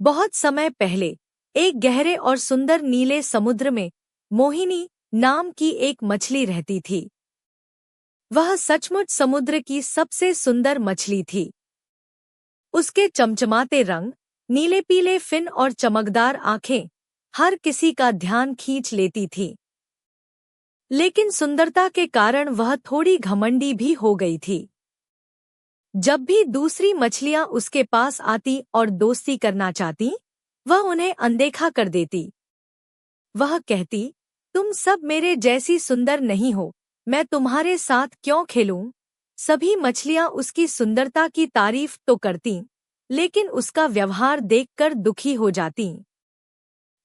बहुत समय पहले एक गहरे और सुंदर नीले समुद्र में मोहिनी नाम की एक मछली रहती थी। वह सचमुच समुद्र की सबसे सुंदर मछली थी। उसके चमचमाते रंग, नीले पीले फिन और चमकदार आंखें हर किसी का ध्यान खींच लेती थी। लेकिन सुंदरता के कारण वह थोड़ी घमंडी भी हो गई थी। जब भी दूसरी मछलियां उसके पास आती और दोस्ती करना चाहती, वह उन्हें अनदेखा कर देती। वह कहती, तुम सब मेरे जैसी सुंदर नहीं हो, मैं तुम्हारे साथ क्यों खेलूं? सभी मछलियां उसकी सुंदरता की तारीफ तो करतीं, लेकिन उसका व्यवहार देखकर दुखी हो जातीं।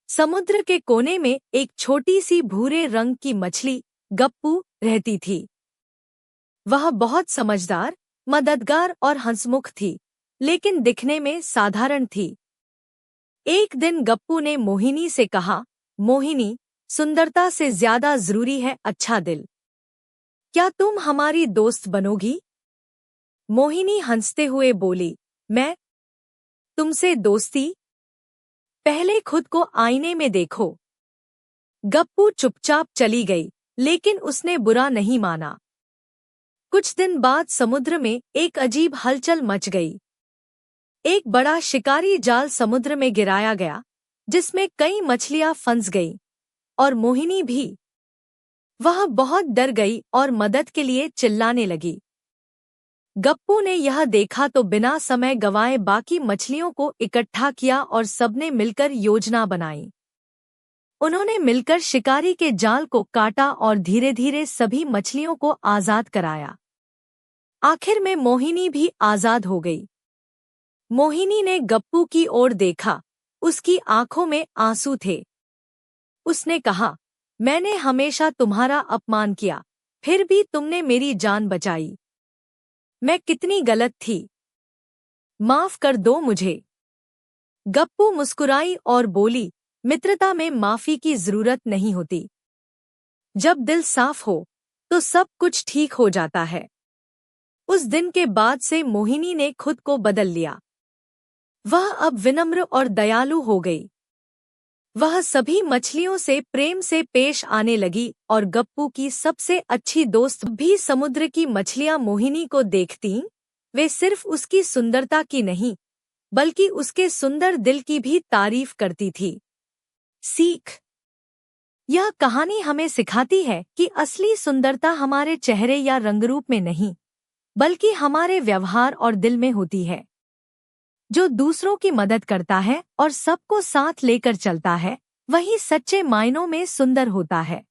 समुद्र के कोने में एक छोटी सी भूरे रंग की मछली गप्पू रहती थी। वह बहुत समझदार, मददगार और हंसमुख थी, लेकिन दिखने में साधारण थी। एक दिन गप्पू ने मोहिनी से कहा, मोहिनी, सुंदरता से ज्यादा जरूरी है अच्छा दिल। क्या तुम हमारी दोस्त बनोगी? मोहिनी हंसते हुए बोली, मैं तुमसे दोस्ती? पहले खुद को आईने में देखो। गप्पू चुपचाप चली गई, लेकिन उसने बुरा नहीं माना। कुछ दिन बाद समुद्र में एक अजीब हलचल मच गई। एक बड़ा शिकारी जाल समुद्र में गिराया गया, जिसमें कई मछलियां फंस गईं, और मोहिनी भी। वह बहुत डर गई और मदद के लिए चिल्लाने लगी। गप्पू ने यह देखा तो बिना समय गंवाए बाकी मछलियों को इकट्ठा किया और सबने मिलकर योजना बनाई। उन्होंने मिलकर शिकारी के जाल को काटा और धीरे धीरे सभी मछलियों को आजाद कराया। आखिर में मोहिनी भी आजाद हो गई। मोहिनी ने गप्पू की ओर देखा, उसकी आंखों में आंसू थे। उसने कहा, मैंने हमेशा तुम्हारा अपमान किया, फिर भी तुमने मेरी जान बचाई। मैं कितनी गलत थी। माफ कर दो मुझे। गप्पू मुस्कुराई और बोली, मित्रता में माफी की जरूरत नहीं होती। जब दिल साफ हो तो सब कुछ ठीक हो जाता है। उस दिन के बाद से मोहिनी ने खुद को बदल लिया। वह अब विनम्र और दयालु हो गई। वह सभी मछलियों से प्रेम से पेश आने लगी और गप्पू की सबसे अच्छी दोस्त भी। समुद्र की मछलियां मोहिनी को देखतीं, वे सिर्फ उसकी सुंदरता की नहीं, बल्कि उसके सुंदर दिल की भी तारीफ करती थी। सीख: यह कहानी हमें सिखाती है कि असली सुंदरता हमारे चेहरे या रंगरूप में नहीं, बल्कि हमारे व्यवहार और दिल में होती है। जो दूसरों की मदद करता है और सबको साथ लेकर चलता है, वही सच्चे मायनों में सुंदर होता है।